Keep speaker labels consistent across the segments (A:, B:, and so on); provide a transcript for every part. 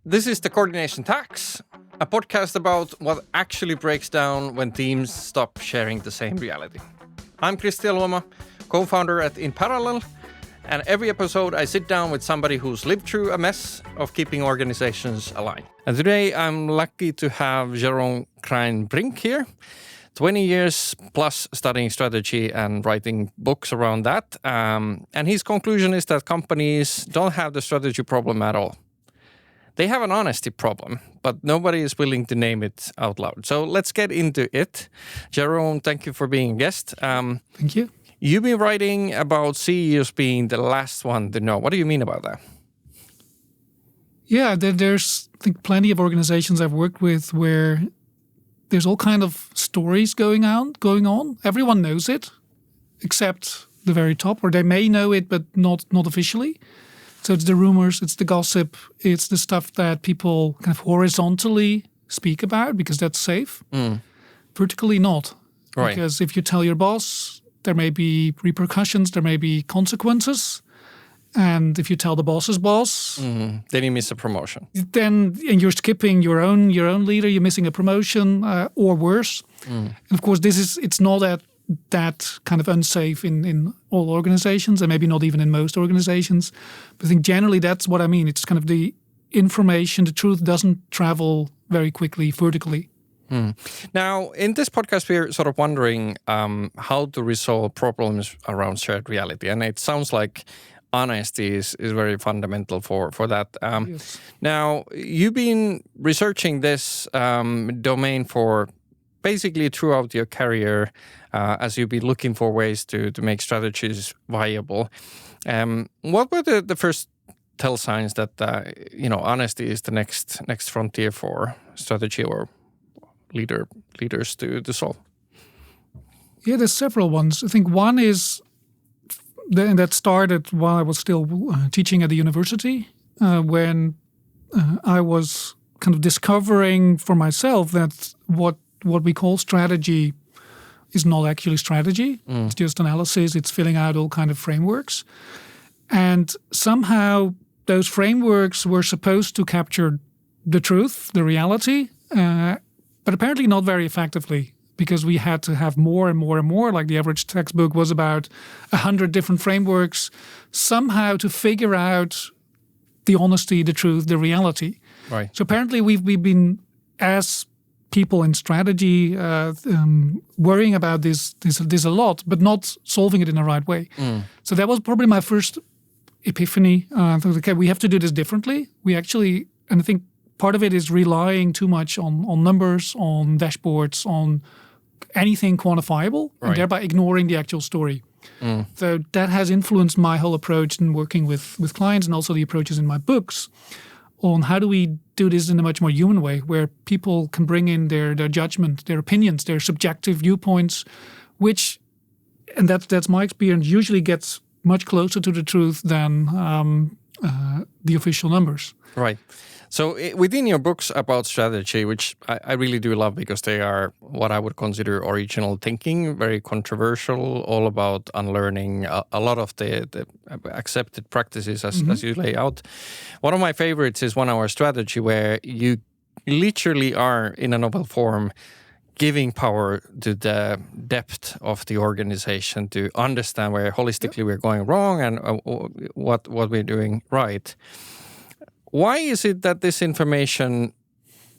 A: This is the Coordination Tax, a podcast about what actually breaks down when teams stop sharing the same reality. I'm Christian Luoma, co-founder at In Parallel, and every episode I sit down with somebody who's lived through a mess of keeping organizations aligned. And today I'm lucky to have Jeroen Kraaijenbrink here. 20 years plus studying strategy and writing books around that. And his conclusion is that companies don't have the strategy problem at all. They have an honesty problem, but nobody is willing to name it out loud. So let's get into it. Jeroen, thank you for being a guest.
B: Thank you.
A: You've been writing about CEOs being the last one to know. What do you mean about that?
B: Yeah, there's I think plenty of organizations I've worked with where there's all kind of stories going on. Everyone knows it, except the very top, or they may know it, but not officially. So it's the rumors, it's the gossip, it's the stuff that people kind of horizontally speak about because that's safe. Vertically not.
A: Right.
B: Because if you tell your boss, there may be repercussions, there may be consequences. And if you tell the boss's boss,
A: then you miss a promotion.
B: And you're skipping your own leader, you're missing a promotion or worse. And of course, it's not that kind of unsafe in all organizations, and maybe not even in most organizations. But I think generally that's what I mean. It's kind of the information, the truth doesn't travel very quickly vertically.
A: Now, in this podcast, we're sort of wondering how to resolve problems around shared reality. And it sounds like honesty is very fundamental for that.
B: Yes.
A: Now, you've been researching this domain for basically throughout your career as you've been looking for ways to make strategies viable. What were the first tell signs that honesty is the next frontier for strategy or leaders to solve?
B: Yeah, there's several ones. I think one is that started while I was still teaching at the university, when I was kind of discovering for myself that what we call strategy is not actually strategy. It's just analysis. It's filling out all kind of frameworks. And somehow those frameworks were supposed to capture the truth, the reality, but apparently not very effectively, because we had to have more and more and more. Like the average textbook was about 100 different frameworks, somehow to figure out the honesty, the truth, the reality.
A: Right.
B: So apparently we've been, as people in strategy, worrying about this a lot, but not solving it in the right way. So that was probably my first epiphany. I thought, okay, we have to do this differently. And I think part of it is relying too much on numbers, on dashboards, on anything quantifiable, and thereby ignoring the actual story. So that has influenced my whole approach in working with clients, and also the approaches in my books on how do we do this in a much more human way, where people can bring in their judgment, their opinions, their subjective viewpoints, which, and that's my experience, usually gets much closer to the truth than the official numbers.
A: Right. So within your books about strategy, which I really do love because they are what I would consider original thinking, very controversial, all about unlearning a lot of the accepted practices as you lay out. One of my favorites is 1 Hour Strategy, where you literally are, in a novel form, giving power to the depth of the organization to understand where holistically we're going wrong and what we're doing right. Why is it that this information,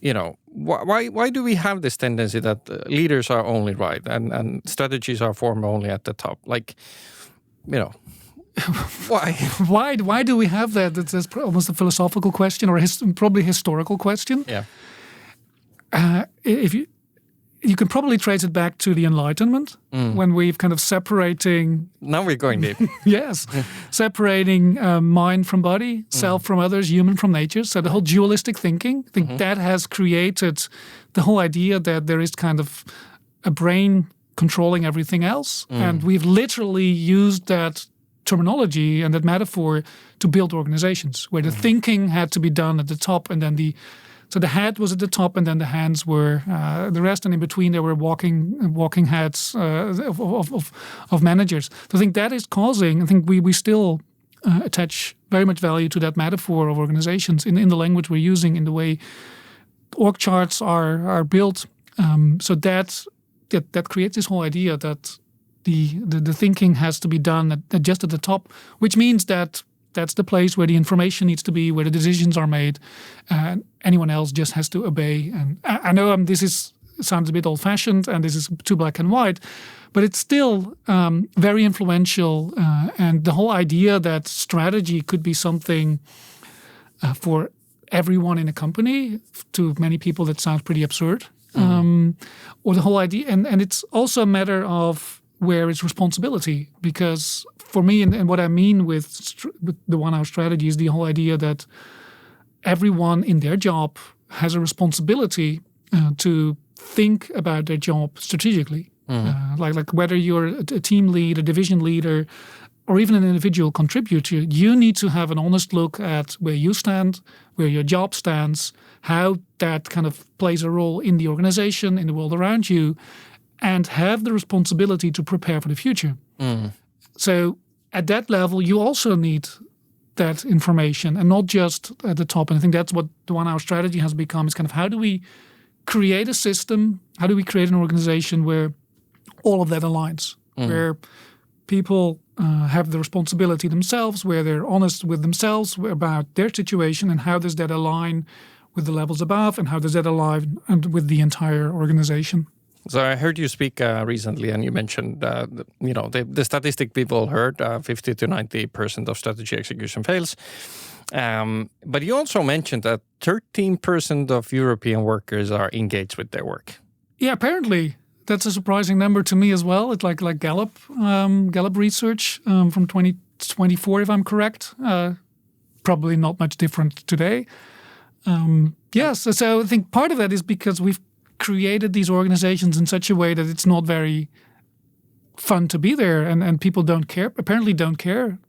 A: why do we have this tendency that leaders are only right and strategies are formed only at the top? Why?
B: Why do we have that? That's almost a philosophical question, or probably historical question.
A: Yeah.
B: If you can probably trace it back to the Enlightenment, when we've kind of separating.
A: Now we're going deep.
B: Yes, separating mind from body, self from others, human from nature. So the whole dualistic thinking, I think that has created the whole idea that there is kind of a brain controlling everything else, and we've literally used that terminology and that metaphor to build organizations where the thinking had to be done at the top, and then so the head was at the top, and then the hands were the rest, and in between there were walking heads of managers. So I think that is causing. I think we still attach very much value to that metaphor of organizations in the language we're using, in the way org charts are built. So that creates this whole idea that the thinking has to be done just at the top, which means that that's the place where the information needs to be, where the decisions are made. Anyone else just has to obey. And I know this sounds a bit old-fashioned and this is too black and white, but it's still very influential. And the whole idea that strategy could be something for everyone in a company, to many people that sounds pretty absurd. Or the whole idea, and it's also a matter of where is responsibility, because for me, and what I mean with the 1 hour strategy is the whole idea that everyone in their job has a responsibility to think about their job strategically. Like whether you're a team lead, a division leader, or even an individual contributor, you need to have an honest look at where you stand, where your job stands, how that kind of plays a role in the organization, in the world around you, and have the responsibility to prepare for the future. So at that level, you also need that information, and not just at the top. And I think that's what the 1 hour strategy has become, is kind of how do we create a system, how do we create an organization where all of that aligns, where people have the responsibility themselves, where they're honest with themselves about their situation, and how does that align with the levels above, and how does that align with the entire organization.
A: So I heard you speak recently, and you mentioned, the statistic we've all heard, 50 to 90% of strategy execution fails. But you also mentioned that 13% of European workers are engaged with their work.
B: Yeah, apparently. That's a surprising number to me as well. It's like Gallup research from 2024, if I'm correct. Probably not much different today. Yes, so I think part of that is because we've created these organizations in such a way that it's not very fun to be there, and people don't care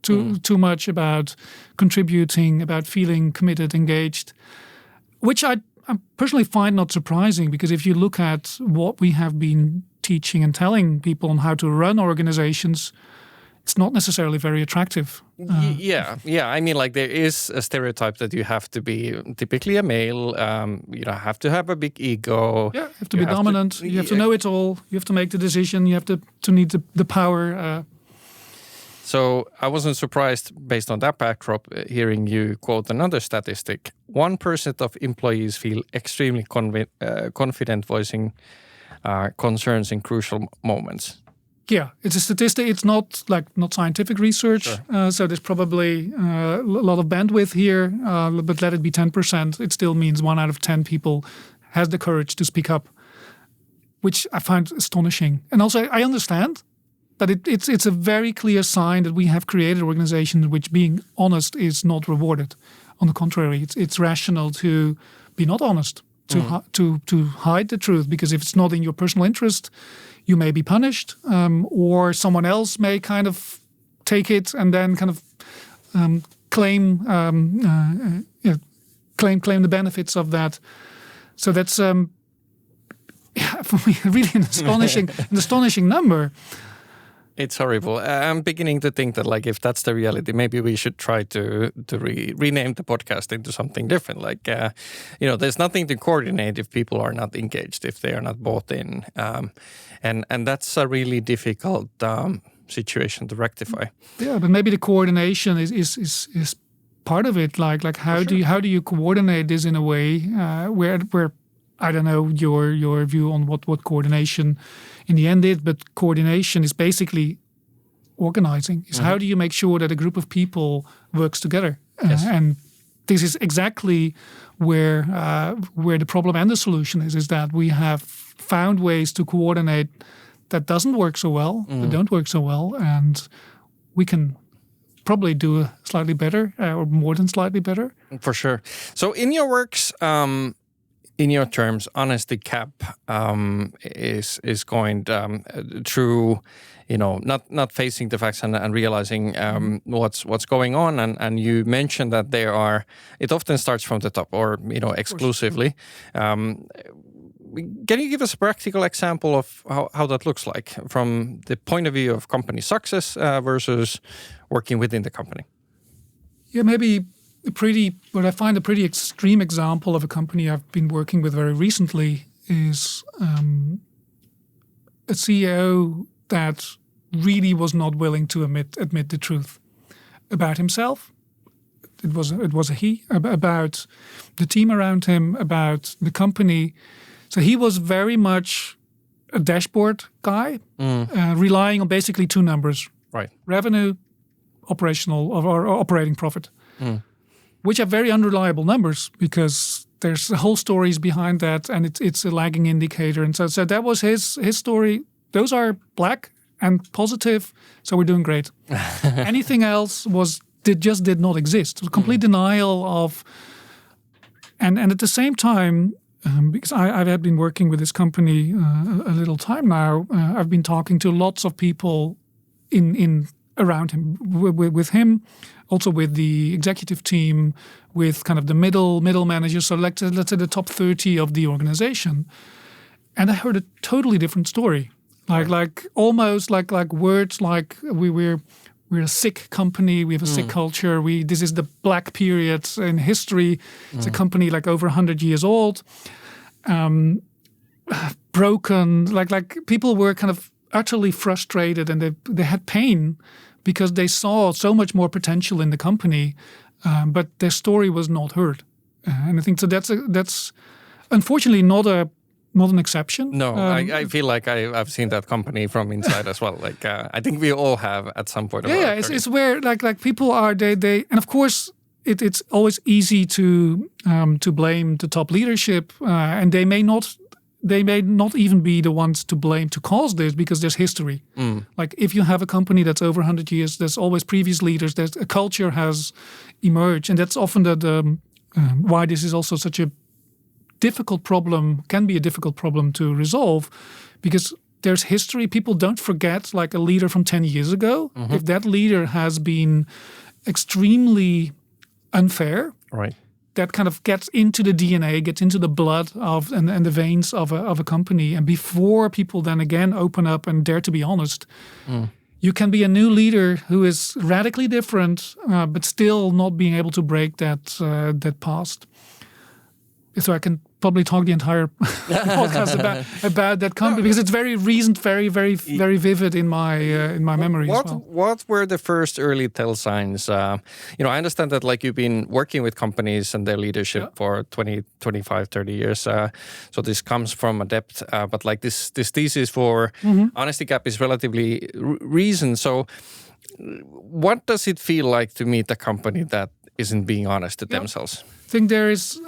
B: too much about contributing, about feeling committed, engaged, which I personally find not surprising, because if you look at what we have been teaching and telling people on how to run organizations, it's not necessarily very attractive. Yeah. I mean, like, there is a stereotype that you have to be typically a male. You have to have a big ego. Yeah, you have to be dominant. You have to know it all. You have to make the decision. You have to need the power.
A: So I wasn't surprised, based on that backdrop, hearing you quote another statistic. 1% of employees feel extremely confident voicing concerns in crucial moments.
B: Yeah, it's a statistic. It's not scientific research. Sure. So there's probably a lot of bandwidth here, but let it be 10%. It still means 1 out of 10 people has the courage to speak up, which I find astonishing. And also, I understand that it's a very clear sign that we have created organizations in which being honest is not rewarded. On the contrary, it's rational to be not honest, to hide the truth, because if it's not in your personal interest, you may be punished, or someone else may kind of take it and then kind of claim the benefits of that. So that's for me really an astonishing number.
A: It's horrible. I'm beginning to think that, like, if that's the reality, maybe we should try to rename the podcast into something different. Like, there's nothing to coordinate if people are not engaged, if they are not bought in, and that's a really difficult situation to rectify. Yeah,
B: but maybe the coordination is part of it. Like how do you coordinate this in a way where I don't know your view on what coordination in the end is, but coordination is basically organizing. Is how do you make sure that a group of people works together?
A: Yes.
B: And this is exactly where the problem and the solution is that we have found ways to coordinate that doesn't work so well, that don't work so well, and we can probably do slightly better or more than slightly better.
A: For sure. So in your works, in your terms, honesty cap is going through, not facing the facts and realizing what's going on. And you mentioned that it often starts from the top, or exclusively. Can you give us a practical example of how that looks like from the point of view of company success versus working within the company?
B: maybe what I find a pretty extreme example of a company I've been working with very recently is a CEO that really was not willing to admit the truth about himself. It was a he, about the team around him, about the company. So he was very much a dashboard guy, relying on basically two numbers:
A: Right.
B: revenue, operational or operating profit, which are very unreliable numbers because there's whole stories behind that, and it's a lagging indicator. And so that was his story. Those are black and positive, so we're doing great. Anything else just did not exist. It was complete denial of, and at the same time, because I've been working with this company a little time now, I've been talking to lots of people in around him, with him, also with the executive team, with kind of the middle managers. So let's say the top 30 of the organization, and I heard a totally different story. Like almost like words like we're a sick company. We have a sick culture. This is the black period in history. It's a company like over 100 years old, broken. Like people were kind of utterly frustrated, and they had pain because they saw so much more potential in the company, but their story was not heard. And I think so. That's unfortunately not an exception.
A: No, I feel like I've seen that company from inside as well. Like I think we all have at some point.
B: Yeah, it's where like people are they and of course it's always easy to blame the top leadership, and they may not even be the ones to blame to cause this because there's history. Like if you have a company that's over 100 years, there's always previous leaders. There's a culture has emerged, and that's often why this is also such a difficult problem, can be a difficult problem to resolve, because there's history. People don't forget like a leader from 10 years ago. If that leader has been extremely unfair,
A: right,
B: that kind of gets into the DNA, gets into the blood of and the veins of a company. And before people then again open up and dare to be honest, you can be a new leader who is radically different, but still not being able to break that past. So I can probably talk the entire podcast about that company because it's very recent, very, very, very vivid in my memory as well.
A: What were the first early tell signs? I understand that like you've been working with companies and their leadership for 20, 25, 30 years. So this comes from a depth, but like this thesis for Honesty Gap is relatively recent. So what does it feel like to meet a company that isn't being honest to themselves?
B: I think there is,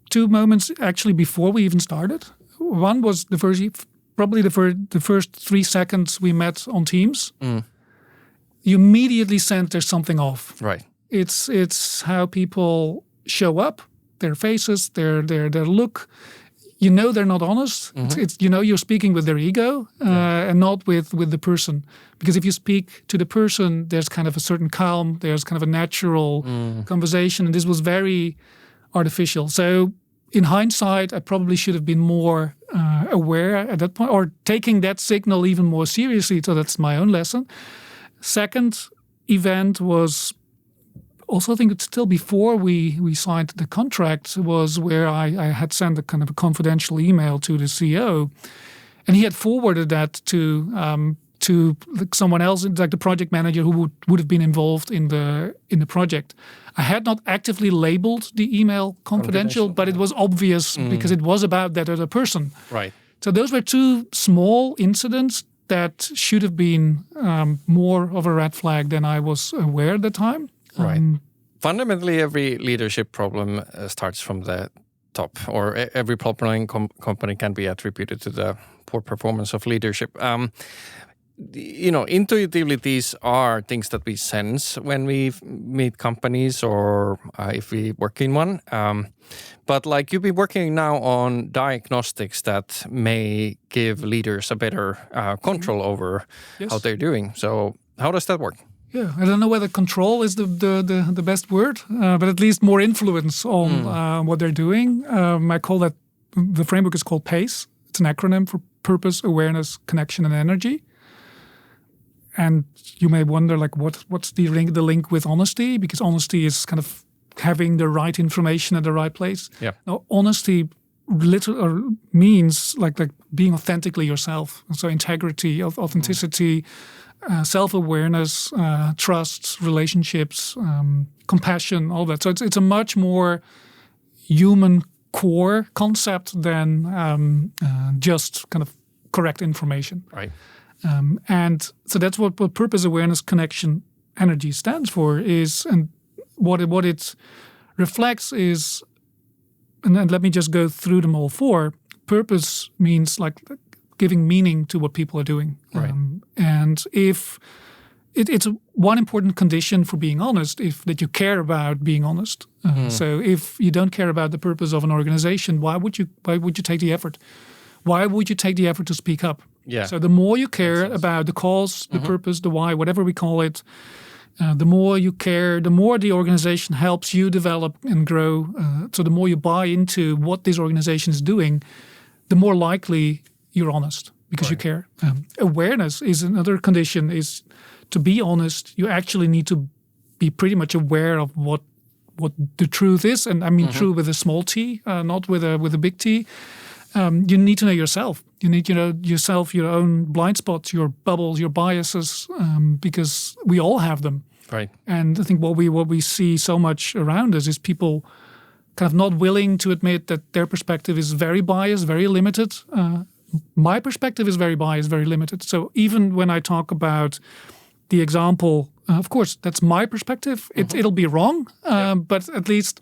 B: two moments actually before we even started. One was the first 3 seconds we met on Teams. You immediately sense there's something off.
A: Right.
B: It's how people show up, their faces, their look. You know they're not honest. It's you're speaking with their ego and not with the person. Because if you speak to the person, there's kind of a certain calm. There's kind of a natural conversation, and this was very artificial. So in hindsight, I probably should have been more aware at that point, or taking that signal even more seriously. So that's my own lesson. Second event was also, I think it's still before we signed the contract, was where I had sent a kind of a confidential email to the CEO, and he had forwarded that to someone else, like the project manager who would have been involved in the project. I had not actively labeled the email confidential, but it was obvious because it was about that other person.
A: Right.
B: So those were two small incidents that should have been more of a red flag than I was aware at the time.
A: Right. Fundamentally, every leadership problem starts from the top, or every problem in company can be attributed to the poor performance of leadership. Intuitively, these are things that we sense when we meet companies or if we work in one. But like you've been working now on diagnostics that may give leaders a better control over how they're doing. So how does that work?
B: Yeah, I don't know whether control is the best word, but at least more influence on what they're doing. I call that, the framework is called PACE. It's an acronym for Purpose, Awareness, Connection, and Energy. And you may wonder, like, what's the link with honesty? Because honesty is kind of having the right information at the right place.
A: Yeah.
B: Now, honesty means like being authentically yourself. So integrity, authenticity, self-awareness, trust, relationships, compassion, all that. So it's a much more human core concept than just kind of correct information.
A: Right.
B: And so that's what purpose, awareness, connection, energy stands for. And what it reflects is, and then let me just go through them all four. Purpose means like giving meaning to what people are doing.
A: Right.
B: And if it's one important condition for being honest, that you care about being honest. So if you don't care about the purpose of an organization, why would you take the effort? Why would you take the effort to speak up?
A: Yeah.
B: So the more you care about the cause, the purpose, the why, whatever we call it, the more you care, the more the organization helps you develop and grow. So the more you buy into what this organization is doing, the more likely you're honest because you care. Awareness is another condition. Is to be honest, you actually need to be pretty much aware of what the truth is, and I mean true with a small t, not with a big T. You need to know yourself. You need to know yourself, your own blind spots, your bubbles, your biases, because we all have them.
A: Right.
B: And I think what we see so much around us is people kind of not willing to admit that their perspective is very biased, very limited. My perspective is very biased, very limited. So even when I talk about the example, of course, that's my perspective. It'll be wrong, but at least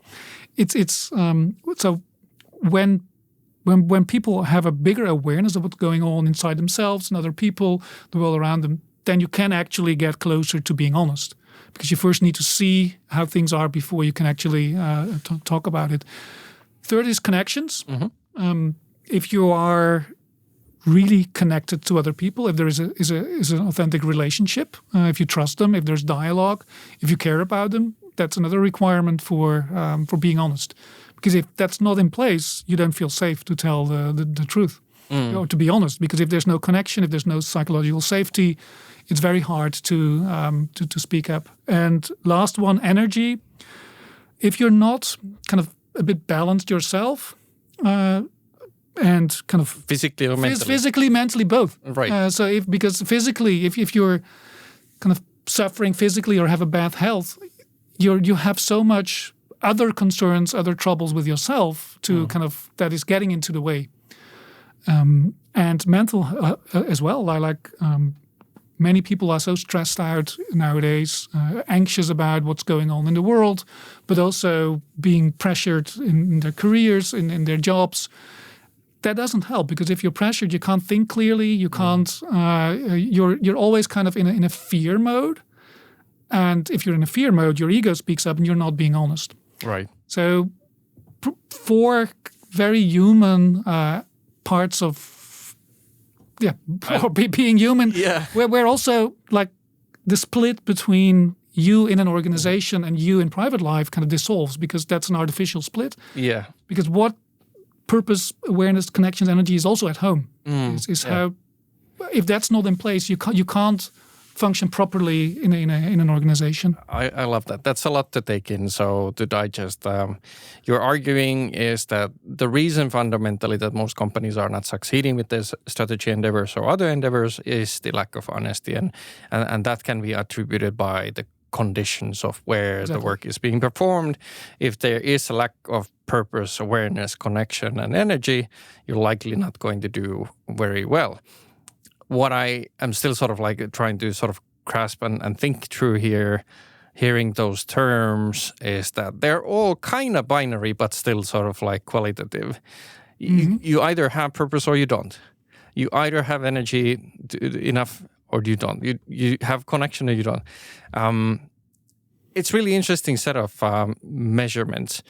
B: it's so when people have a bigger awareness of what's going on inside themselves and other people, the world around them, then you can actually get closer to being honest. Because you first need to see how things are before you can actually talk about it. Third is connections. If you are really connected to other people, if there is an authentic relationship, if you trust them, if there's dialogue, if you care about them, that's another requirement for being honest. Because if that's not in place, you don't feel safe to tell the truth, or to be honest. Because if there's no connection, if there's no psychological safety, it's very hard to speak up. And last one, energy. If you're not kind of a bit balanced yourself, and kind of
A: physically or mentally,
B: physically, mentally, both.
A: Right.
B: Because physically, if you're kind of suffering physically or have a bad health, you have so much other concerns, other troubles with yourself to kind of that is getting into the way. And mental as well. Many people are so stressed out nowadays, anxious about what's going on in the world, but also being pressured in their careers, in their jobs. That doesn't help, because if you're pressured, you can't think clearly. You can't. You're always kind of in a fear mode, and if you're in a fear mode, your ego speaks up, and you're not being honest.
A: Right.
B: So, four very human parts of being human.
A: Yeah.
B: We're also like the split between you in an organization and you in private life kind of dissolves, because that's an artificial split.
A: Yeah.
B: Because what purpose, awareness, connections, energy is also at home. Is how, if that's not in place, you can't function properly in an organization.
A: I love that. That's a lot to take in. So to digest, your arguing is that the reason fundamentally that most companies are not succeeding with their strategy endeavors or other endeavors is the lack of honesty, and that can be attributed by the conditions of where the work is being performed. If there is a lack of purpose, awareness, connection, and energy, you're likely not going to do very well. What I am still sort of like trying to sort of grasp and think through here, hearing those terms, is that they're all kind of binary, but still sort of like qualitative. You either have purpose or you don't. You either have energy enough or you don't. You have connection or you don't. It's really interesting set of measurements.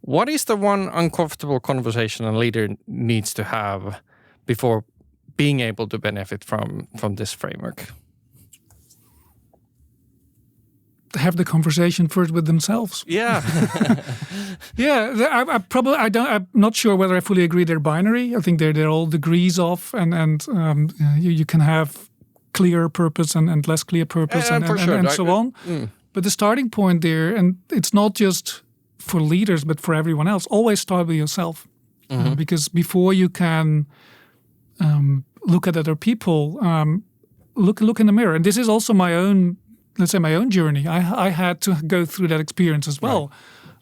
A: What is the one uncomfortable conversation a leader needs to have before being able to benefit from this framework?
B: Have the conversation first with themselves.
A: Yeah.
B: Yeah, I'm not sure whether I fully agree they're binary. I think they're all degrees off, and you can have clear purpose and less clear purpose and so on. But the starting point there, and it's not just for leaders, but for everyone else, always start with yourself. Because before you can look at other people, look in the mirror. And this is also my own, let's say, my own journey. I had to go through that experience as well.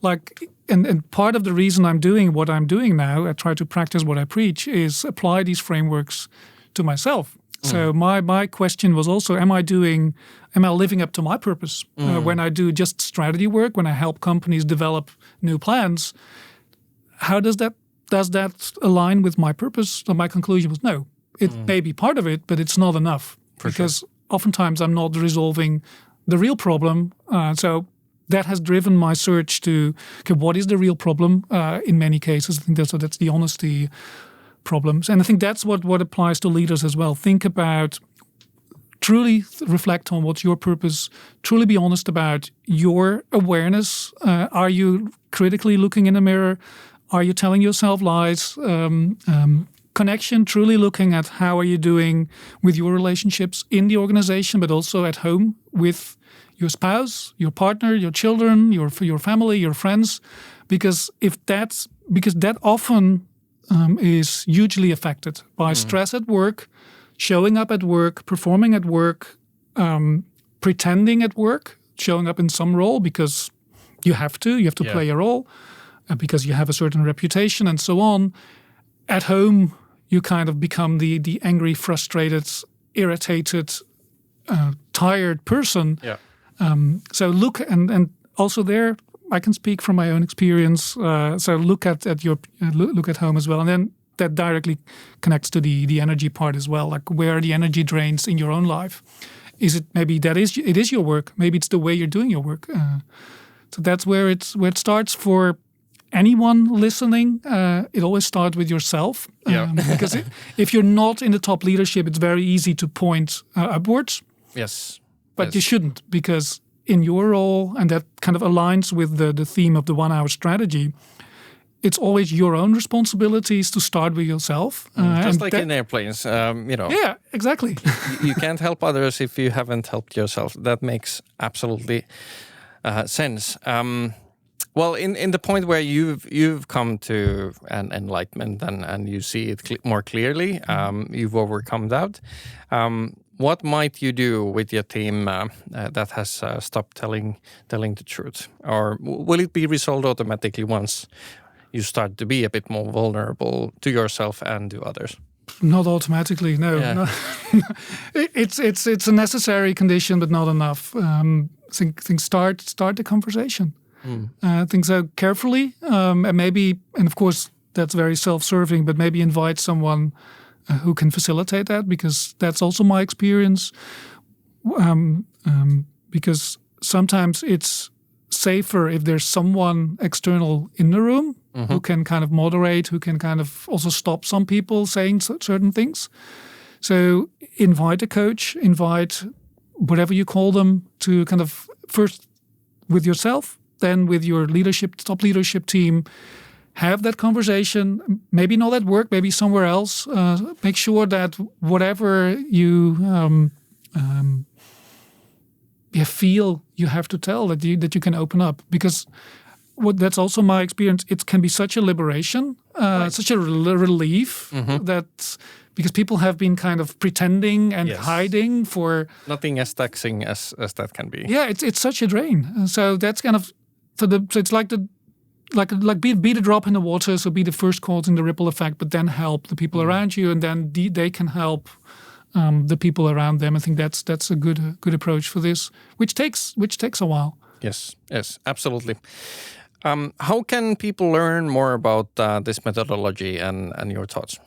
B: Like, and part of the reason I'm doing what I'm doing now, I try to practice what I preach, is apply these frameworks to myself. So my question was also, am I living up to my purpose? When I do just strategy work, when I help companies develop new plans, how does that align with my purpose? So my conclusion was no. It may be part of it, but it's not enough. Because oftentimes I'm not resolving the real problem. So that has driven my search to, okay, what is the real problem? In many cases, I think that's the honesty problems. And I think that's what applies to leaders as well. Think about, truly reflect on what's your purpose, truly be honest about your awareness. Are you critically looking in the mirror? Are you telling yourself lies? Connection, truly looking at how are you doing with your relationships in the organization, but also at home with your spouse, your partner, your children, your family, your friends. Because that often is hugely affected by stress at work, showing up at work, performing at work, pretending at work, showing up in some role because you have to play a role, because you have a certain reputation and so on. At home, you kind of become the angry, frustrated, irritated, tired person. Yeah. So look, and also there, I can speak from my own experience. So look at home as well, and then that directly connects to the energy part as well. Like, where are the energy drains in your own life? Is it maybe it is your work? Maybe it's the way you're doing your work. So that's where it starts for anyone listening. It always starts with yourself. Because if you're not in the top leadership, it's very easy to point upwards.
A: Yes.
B: But you shouldn't, because in your role, and that kind of aligns with the theme of the 1 hour strategy, it's always your own responsibilities to start with yourself.
A: Just like in airplanes,
B: Yeah, exactly.
A: You can't help others if you haven't helped yourself. That makes absolutely sense. Well, in the point where you've come to an enlightenment and you see it more clearly, you've overcome that. What might you do with your team that has stopped telling the truth? Or will it be resolved automatically once you start to be a bit more vulnerable to yourself and to others?
B: Not automatically, no.
A: Yeah.
B: No. It's a necessary condition, but not enough. Think start the conversation. Think so carefully, and of course that's very self-serving, but maybe invite someone who can facilitate that, because that's also my experience. Because sometimes it's safer if there's someone external in the room who can kind of moderate, who can kind of also stop some people saying certain things. So invite a coach, invite whatever you call them, to kind of first with yourself, then with your top leadership team, have that conversation, maybe not at work, maybe somewhere else. Make sure that whatever you feel you have to tell, that you can open up. Because that's also my experience. It can be such a liberation, such a relief, that because people have been kind of pretending and hiding for...
A: Nothing as taxing as that can be.
B: Yeah, it's such a drain. So that's kind of... So it's like be the drop in the water, so be the first cause in the ripple effect, but then help the people around you, and then they can help the people around them. I think that's a good approach for this, which takes a while.
A: Yes, absolutely. How can people learn more about this methodology and your thoughts?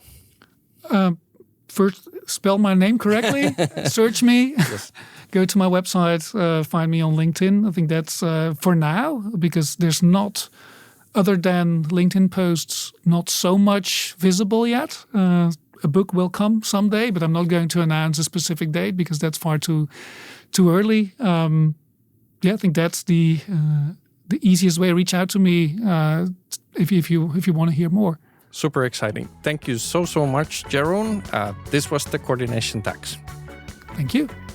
B: First, spell my name correctly. Search me.
A: Yes.
B: Go to my website. Find me on LinkedIn. I think that's for now, because there's not, other than LinkedIn posts, not so much visible yet. A book will come someday, but I'm not going to announce a specific date because that's far too early. I think that's the easiest way. Reach out to me if you want to hear more.
A: Super exciting. Thank you so much, Jeroen. This was the Coordination Tax.
B: Thank you.